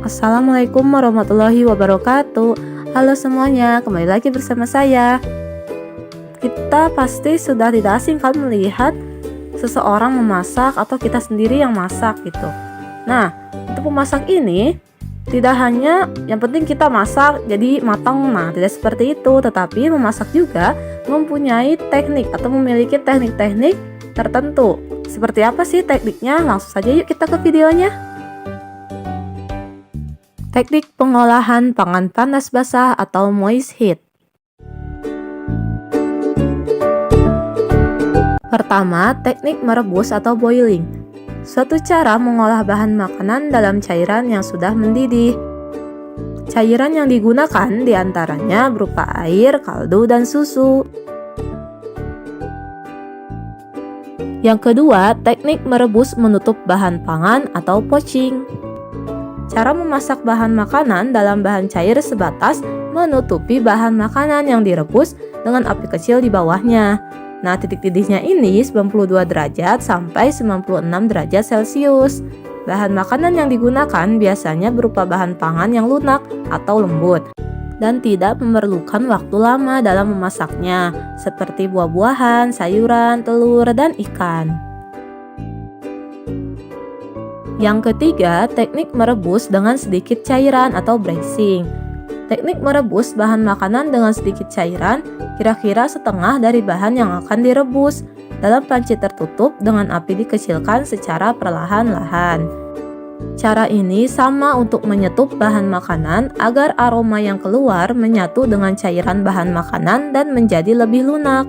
Assalamualaikum warahmatullahi wabarakatuh. Halo semuanya, kembali lagi bersama saya. Kita pasti sudah tidak asing kan melihat seseorang memasak atau kita sendiri yang masak gitu. Nah, untuk memasak ini tidak hanya yang penting kita masak jadi matang, nah tidak seperti itu, tetapi memasak juga mempunyai teknik atau memiliki teknik-teknik tertentu. Seperti apa sih tekniknya? Langsung saja yuk kita ke videonya. Teknik pengolahan pangan panas basah atau moist heat. Pertama, teknik merebus atau boiling. Suatu cara mengolah bahan makanan dalam cairan yang sudah mendidih. Cairan yang digunakan diantaranya berupa air, kaldu, dan susu. Yang kedua, teknik merebus menutup bahan pangan atau poaching. Cara memasak bahan makanan dalam bahan cair sebatas menutupi bahan makanan yang direbus dengan api kecil di bawahnya. Nah, titik didihnya ini 92 derajat sampai 96 derajat Celcius. Bahan makanan yang digunakan biasanya berupa bahan pangan yang lunak atau lembut dan tidak memerlukan waktu lama dalam memasaknya, seperti buah-buahan, sayuran, telur, dan ikan. Yang ketiga, teknik merebus dengan sedikit cairan atau braising. Teknik merebus bahan makanan dengan sedikit cairan, kira-kira setengah dari bahan yang akan direbus, dalam panci tertutup dengan api dikecilkan secara perlahan-lahan. Cara ini sama untuk menyetup bahan makanan agar aroma yang keluar menyatu dengan cairan bahan makanan dan menjadi lebih lunak.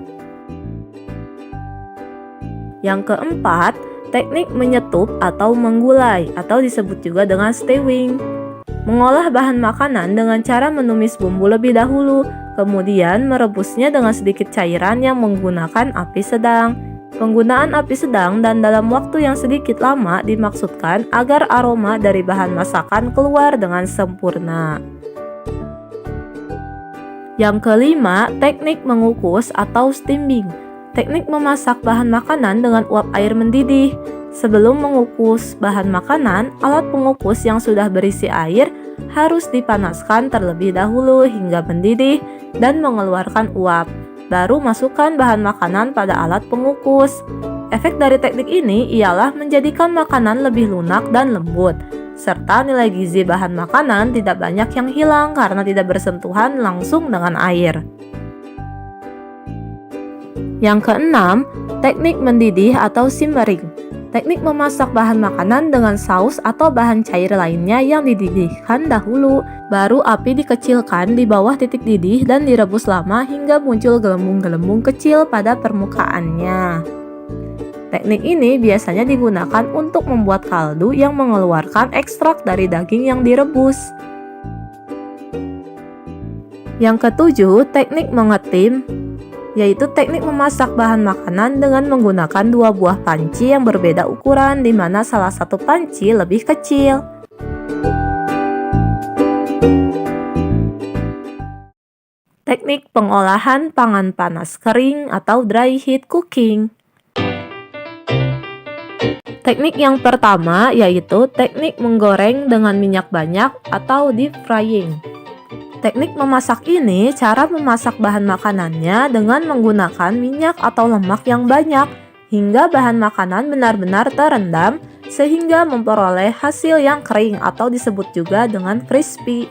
Yang keempat, teknik menyetup atau menggulai atau disebut juga dengan stewing. Mengolah bahan makanan dengan cara menumis bumbu lebih dahulu, kemudian merebusnya dengan sedikit cairan yang menggunakan api sedang. Penggunaan api sedang dan dalam waktu yang sedikit lama dimaksudkan agar aroma dari bahan masakan keluar dengan sempurna. Yang kelima, teknik mengukus atau steaming. Teknik memasak bahan makanan dengan uap air mendidih. Sebelum mengukus bahan makanan, alat pengukus yang sudah berisi air harus dipanaskan terlebih dahulu hingga mendidih dan mengeluarkan uap. Baru masukkan bahan makanan pada alat pengukus. Efek dari teknik ini ialah menjadikan makanan lebih lunak dan lembut, serta nilai gizi bahan makanan tidak banyak yang hilang karena tidak bersentuhan langsung dengan air. Yang keenam, teknik mendidih atau simmering. Teknik memasak bahan makanan dengan saus atau bahan cair lainnya yang dididihkan dahulu, baru api dikecilkan di bawah titik didih dan direbus lama hingga muncul gelembung-gelembung kecil pada permukaannya. Teknik ini biasanya digunakan untuk membuat kaldu yang mengeluarkan ekstrak dari daging yang direbus. Yang ketujuh, teknik mengetim, yaitu teknik memasak bahan makanan dengan menggunakan dua buah panci yang berbeda ukuran, di mana salah satu panci lebih kecil. Teknik pengolahan pangan panas kering atau dry heat cooking. Teknik yang pertama yaitu teknik menggoreng dengan minyak banyak atau deep frying. Teknik memasak ini cara memasak bahan makanannya dengan menggunakan minyak atau lemak yang banyak hingga bahan makanan benar-benar terendam sehingga memperoleh hasil yang kering atau disebut juga dengan crispy.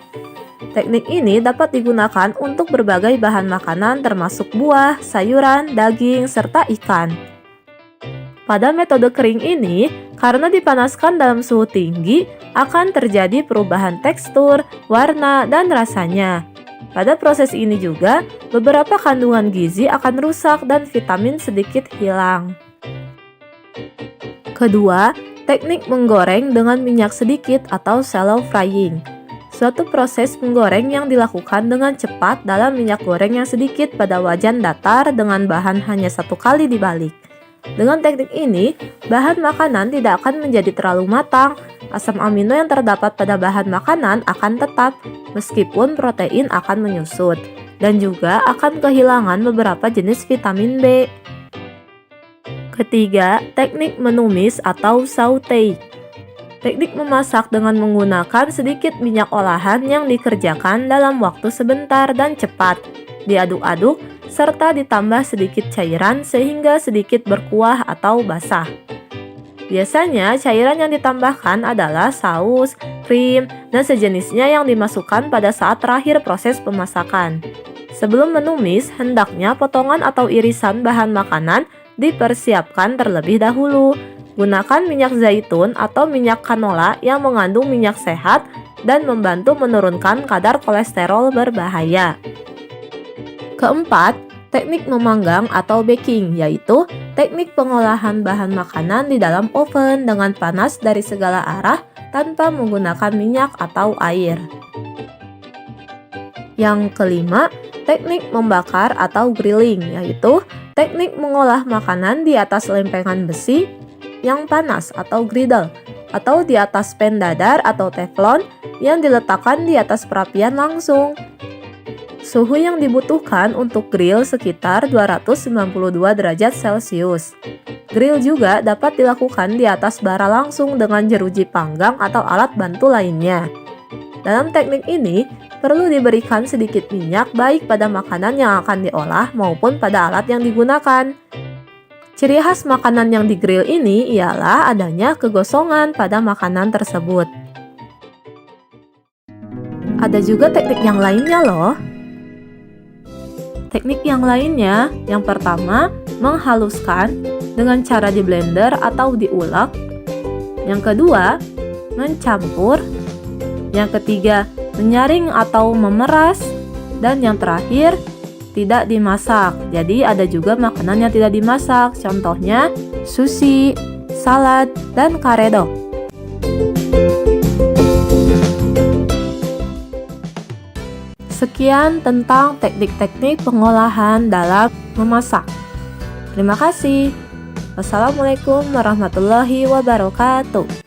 Teknik ini dapat digunakan untuk berbagai bahan makanan termasuk buah, sayuran, daging, serta ikan. Pada metode kering ini, karena dipanaskan dalam suhu tinggi, akan terjadi perubahan tekstur, warna, dan rasanya. Pada proses ini juga, beberapa kandungan gizi akan rusak dan vitamin sedikit hilang. Kedua, teknik menggoreng dengan minyak sedikit atau shallow frying. Suatu proses menggoreng yang dilakukan dengan cepat dalam minyak goreng yang sedikit pada wajan datar dengan bahan hanya satu kali dibalik. Dengan teknik ini, bahan makanan tidak akan menjadi terlalu matang, asam amino yang terdapat pada bahan makanan akan tetap, meskipun protein akan menyusut, dan juga akan kehilangan beberapa jenis vitamin B. Ketiga, teknik menumis atau saute. Teknik memasak dengan menggunakan sedikit minyak olahan yang dikerjakan dalam waktu sebentar dan cepat. Diaduk-aduk, serta ditambah sedikit cairan sehingga sedikit berkuah atau basah. Biasanya cairan yang ditambahkan adalah saus, krim, dan sejenisnya yang dimasukkan pada saat terakhir proses pemasakan. Sebelum menumis, hendaknya potongan atau irisan bahan makanan dipersiapkan terlebih dahulu. Gunakan minyak zaitun atau minyak canola yang mengandung minyak sehat dan membantu menurunkan kadar kolesterol berbahaya. Keempat, teknik memanggang atau baking, yaitu teknik pengolahan bahan makanan di dalam oven dengan panas dari segala arah tanpa menggunakan minyak atau air. Yang kelima, teknik membakar atau grilling, yaitu teknik mengolah makanan di atas lempengan besi yang panas atau griddle, atau di atas pan dadar atau teflon yang diletakkan di atas perapian langsung. Suhu yang dibutuhkan untuk grill sekitar 292 derajat Celcius. Grill juga dapat dilakukan di atas bara langsung dengan jeruji panggang atau alat bantu lainnya. Dalam teknik ini, perlu diberikan sedikit minyak baik pada makanan yang akan diolah maupun pada alat yang digunakan. Ciri khas makanan yang digrill ini ialah adanya kegosongan pada makanan tersebut. Ada juga teknik yang lainnya loh. Teknik yang lainnya, yang pertama, menghaluskan dengan cara di blender atau diulek. Yang kedua, mencampur. Yang ketiga, menyaring atau memeras. Dan yang terakhir, tidak dimasak. Jadi ada juga makanan yang tidak dimasak, contohnya sushi, salad, dan karedok. Sekian tentang teknik-teknik pengolahan dalam memasak. Terima kasih. Wassalamualaikum warahmatullahi wabarakatuh.